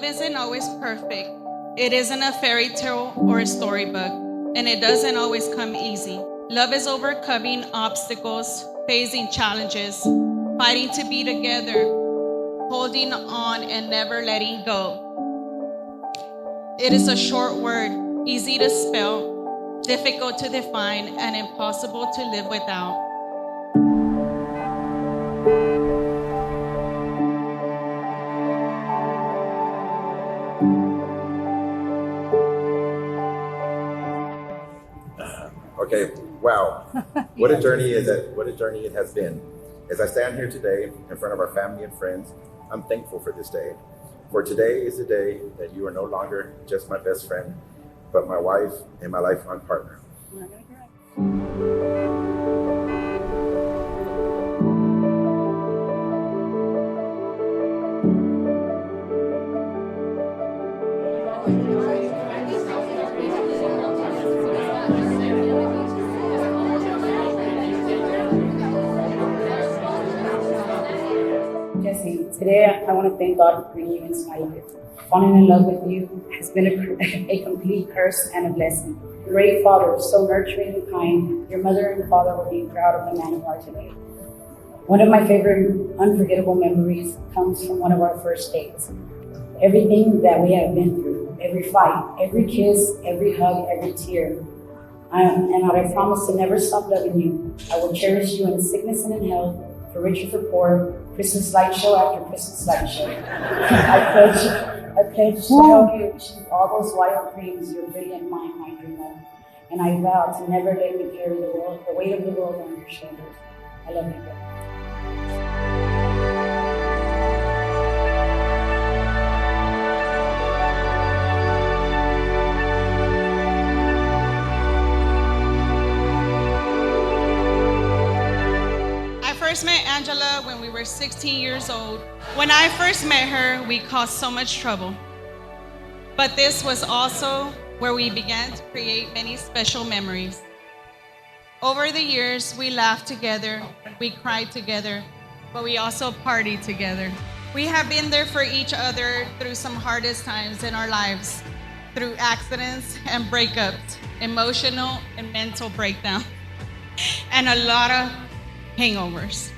isn't always perfect. It isn't a fairy tale or a storybook, and it doesn't always come easy. Love is overcoming obstacles, facing challenges, fighting to be together, holding on and never letting go. It is a short word, easy to spell, difficult to define, and impossible to live without. Okay, wow. What a journey is it? What a journey it has been. As I stand here today in front of our family and friends, I'm thankful for this day. For today is the day that you are no longer just my best friend, but my wife and my lifelong partner. Jesse, today I want to thank God for bringing you into my life. Falling in love with you has been a complete curse and a blessing. Great father, so nurturing and kind. Your mother and father will be proud of the man you are today. One of my favorite unforgettable memories comes from one of our first dates. Everything that we have been through, every fight, every kiss, every hug, every tear. And I promise to never stop loving you. I will cherish you in sickness and in health, for rich or for poor, Christmas light show after Christmas light show. I pledge to help you achieve all those wild dreams your brilliant mind might dream of. And I vow to never let you carry the weight of the world on your shoulders. I love you, girl. I first met Angela when we were 16 years old. When I first met her, we caused so much trouble. But this was also where we began to create many special memories. Over the years, we laughed together, we cried together, but we also partied together. We have been there for each other through some hardest times in our lives, through accidents and breakups, emotional and mental breakdown, and a lot of hangovers.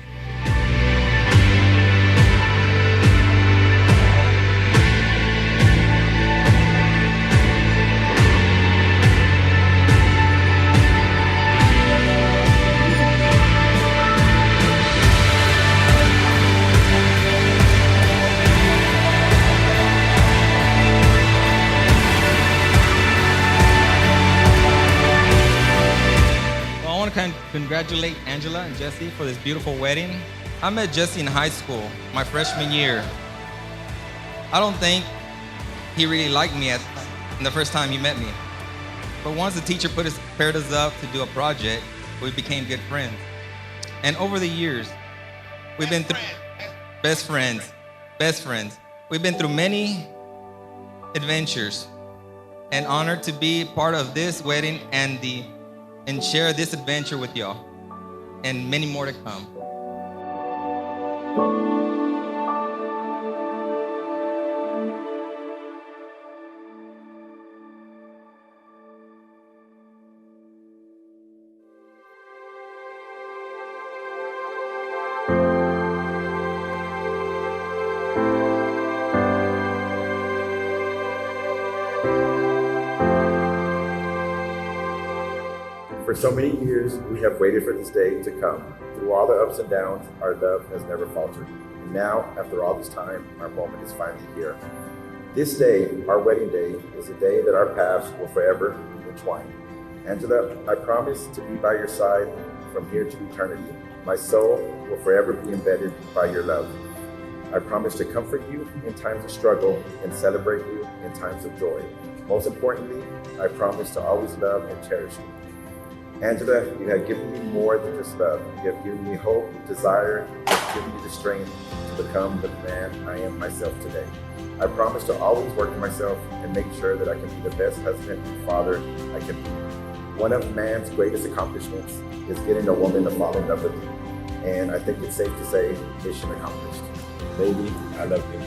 I want to congratulate Angela and Jesse for this beautiful wedding. I met Jesse in high school, my freshman year. I don't think he really liked me in the first time he met me. But once the teacher paired us up to do a project, we became good friends. And over the years, we've been through best friends. We've been through many adventures, and honored to be part of this wedding and share this adventure with y'all, and many more to come. For so many years, we have waited for this day to come. Through all the ups and downs, our love has never faltered. And now, after all this time, our moment is finally here. This day, our wedding day, is the day that our paths will forever be entwined. Angela, I promise to be by your side from here to eternity. My soul will forever be embedded by your love. I promise to comfort you in times of struggle and celebrate you in times of joy. Most importantly, I promise to always love and cherish you. Angela, you have given me more than just love. You have given me hope, desire, you have given me the strength to become the man I am myself today. I promise to always work on myself and make sure that I can be the best husband and father I can be. One of man's greatest accomplishments is getting a woman to fall in love with you. And I think it's safe to say, mission accomplished. Baby, I love you.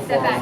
said that.